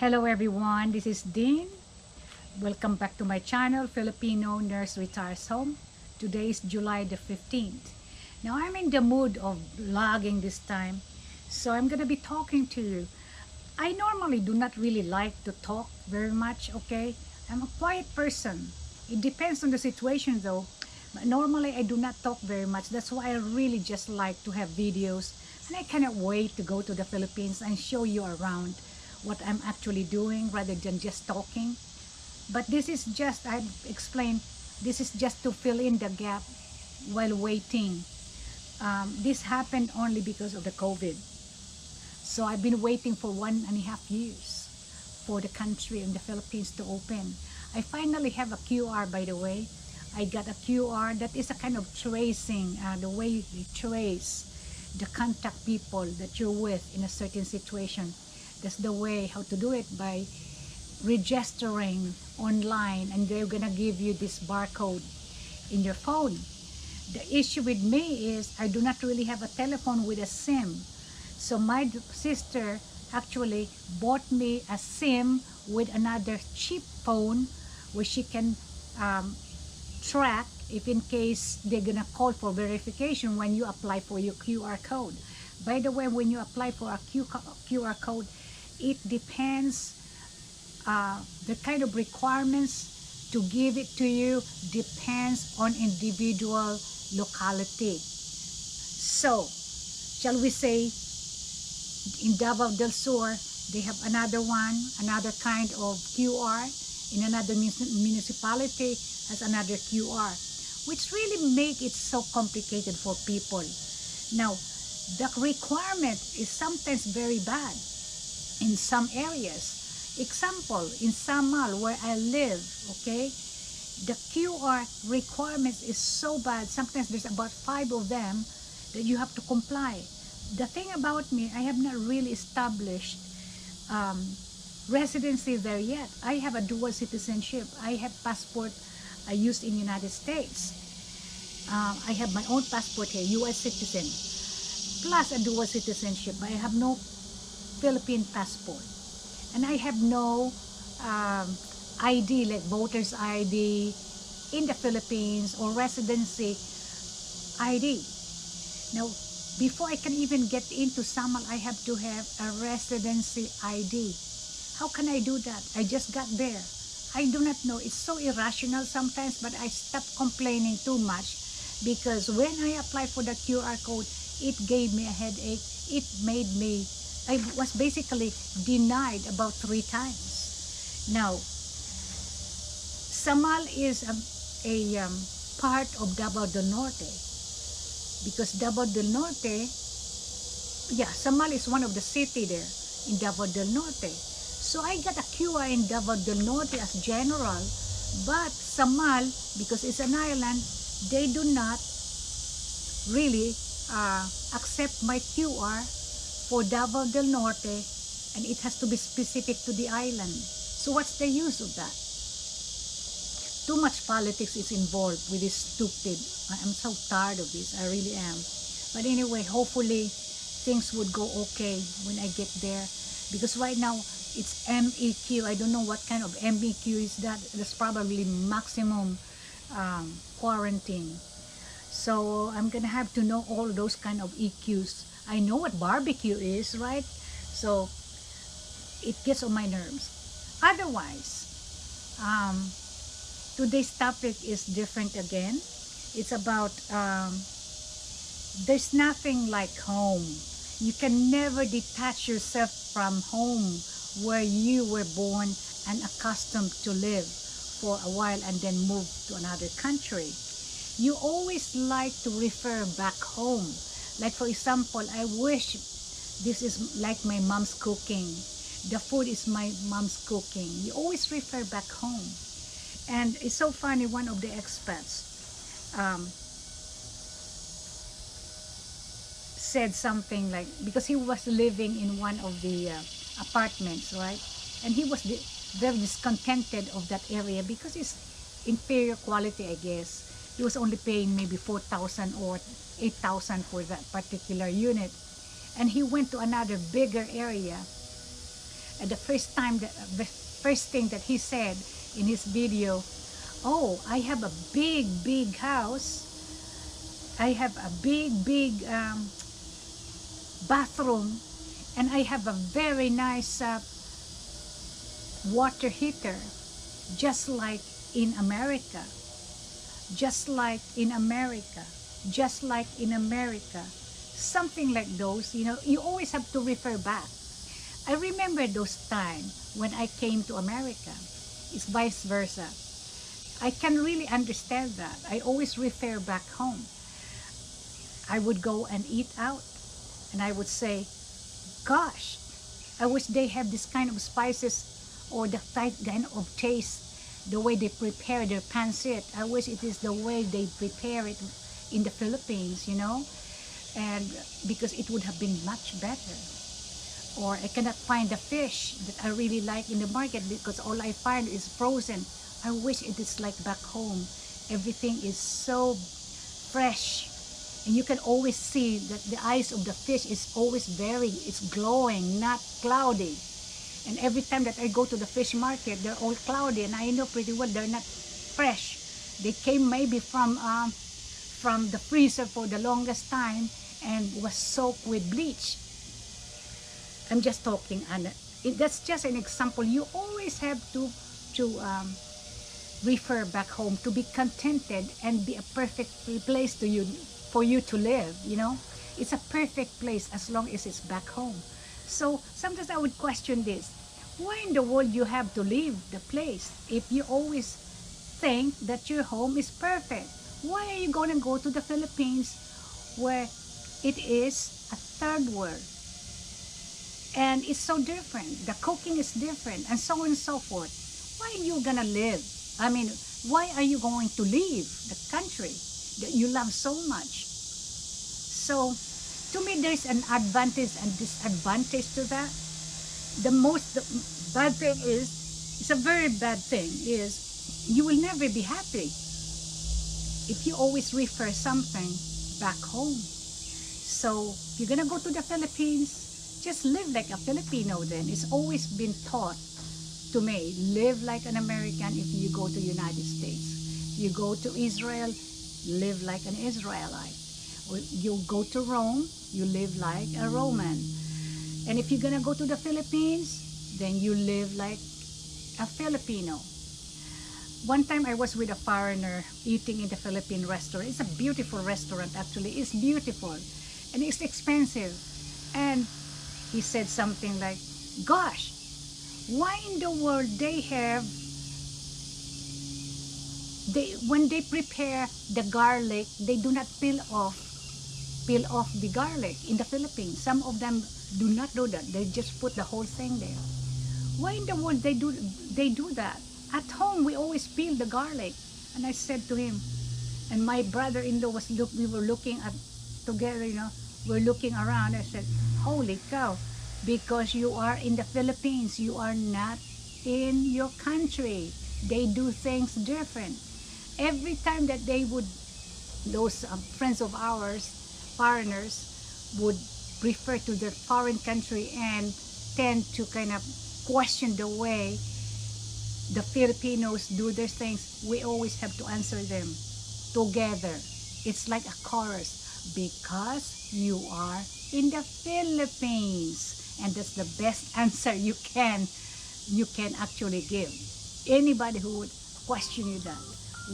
Hello everyone, this is Dean. Welcome back to my channel, Filipino Nurse Retires Home. Today is July the 15th. Now I'm in the mood of vlogging this time, so I'm gonna be talking to you. I normally do not really like to talk very much, okay? I'm a quiet person. It depends on the situation though. But normally I do not talk very much. That's why I really just like to have videos. And I cannot wait to go to the Philippines and show you around what I'm actually doing rather than just talking. But this is just, I've explained, this is just to fill in the gap while waiting. This happened only because of the COVID. So I've been waiting for 1.5 years for the country and the Philippines to open. I finally have a QR, by the way. I got a QR that is a kind of tracing, the way you trace the contact people that you're with in a certain situation. That's the way how to do it, by registering online, and they're gonna give you this barcode in your phone. The issue with me is I do not really have a telephone with a SIM. So my sister actually bought me a SIM with another cheap phone where she can track if in case they're gonna call for verification when you apply for your QR code. By the way, when you apply for a QR code, it depends, the kind of requirements to give it to you depends on individual locality. So, shall we say, in Davao del Sur, they have another one, another kind of QR. In another municipality has another QR, which really make it so complicated for people. Now, the requirement is sometimes very bad in some areas. Example, in Samal, where I live, okay, the QR requirements is so bad. Sometimes there's about 5 of them that you have to comply. The thing about me, I have not really established residency there yet. I have a dual citizenship. I have passport I used in United States. I have my own passport here, US citizen, plus a dual citizenship. I have no Philippine passport. And I have no ID, like voter's ID in the Philippines, or residency ID. Now, before I can even get into Samal, I have to have a residency ID. How can I do that? I just got there. I do not know. It's so irrational sometimes, but I stopped complaining too much, because when I applied for the QR code, it gave me a headache. It made me, I was basically denied about 3 times. Now, Samal is a part of Davao del Norte, because Davao del Norte, yeah, Samal is one of the city there in Davao del Norte. So I got a QR in Davao del Norte as general, but Samal, because it's an island, they do not really accept my QR for Davao del Norte, and it has to be specific to the island. So what's the use of that? Too much politics is involved with this stupid. I'm so tired of this, I really am. But anyway, hopefully things would go okay when I get there, because right now it's MEQ. I don't know what kind of MEQ is that. That's probably maximum quarantine. So I'm gonna have to know all those kind of EQs. I know what barbecue is, right? So it gets on my nerves. Otherwise, today's topic is different again. It's about there's nothing like home. You can never detach yourself from home, where you were born and accustomed to live for a while and then move to another country. You always like to refer back home. Like for example, I wish this is like my mom's cooking. The food is my mom's cooking. You always refer back home. And it's so funny, one of the expats said something like, because he was living in one of the apartments, right? And he was very discontented of that area because it's inferior quality, I guess. He was only paying maybe 4,000 or 8,000 for that particular unit. And he went to another bigger area And the first thing that he said in his video, oh, I have a big house. I have a big bathroom, and I have a very nice water heater, just like in America. Just like in America. Just like in America. Something like those, you know, you always have to refer back. I remember those times when I came to America. It's vice versa. I can really understand that. I always refer back home. I would go and eat out, and I would say, gosh, I wish they have this kind of spices or the kind of taste, the way they prepare their pancit. I wish it is the way they prepare it in the Philippines, you know, and because it would have been much better. Or I cannot find the fish that I really like in the market because all I find is frozen. I wish it is like back home. Everything is so fresh, and you can always see that the eyes of the fish is always it's glowing, not cloudy. And every time that I go to the fish market, they're all cloudy, and I know pretty well they're not fresh. They came maybe from the freezer for the longest time and was soaked with bleach. I'm just talking, and that's just an example. You always have to refer back home to be contented and be a perfect place for you to live. You know, it's a perfect place as long as it's back home. So sometimes I would question this: why in the world you have to leave the place if you always think that your home is perfect? Why are you going to go to the Philippines where it is a third world? And it's so different. The cooking is different, and so on and so forth. Why are you gonna live? I mean, why are you going to leave the country that you love so much? So, to me, there's an advantage and disadvantage to that. The bad thing is, it's a very bad thing, is you will never be happy if you always refer something back home. So, if you're gonna go to the Philippines, just live like a Filipino then. It's always been taught to me, live like an American if you go to United States. You go to Israel, live like an Israelite. Or you go to Rome, you live like a Roman. And if you're gonna go to the Philippines, then you live like a Filipino. One time I was with a foreigner eating in the Philippine restaurant. It's a beautiful restaurant actually. It's beautiful and it's expensive. And he said something like, gosh, why in the world when they prepare the garlic, they do not peel off the garlic in the Philippines. Some of them do not do that. They just put the whole thing there. Why in the world they do that? At home, we always peel the garlic. And I said to him, and my brother-in-law we were looking at together, you know, we're looking around. I said, holy cow, because you are in the Philippines, you are not in your country. They do things different. Every time that those friends of ours, foreigners, would refer to their foreign country and tend to kind of question the way the Filipinos do their things, we always have to answer them together. It's like a chorus. Because you are in the Philippines, and that's the best answer you can actually give. Anybody who would question you that,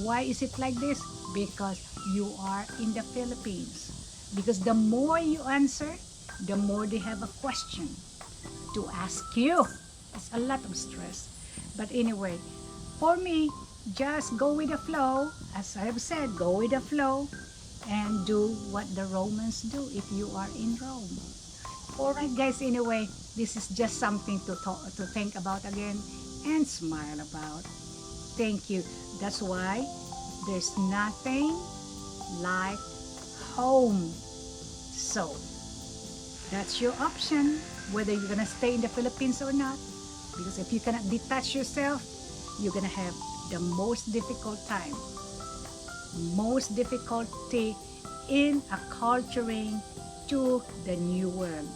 why is it like this? Because you are in the Philippines. Because the more you answer, the more they have a question to ask you. It's a lot of stress. But anyway, for me, just go with the flow. As I've said, go with the flow and do what the Romans do if you are in Rome. Alright guys, anyway, this is just something to think about again and smile about. Thank you. That's why there's nothing like home. So, that's your option, whether you're gonna stay in the Philippines or not. Because if you cannot detach yourself, you're gonna have the most difficult time. Most difficulty in acculturating to the new world.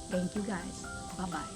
Thank you guys. Bye-bye.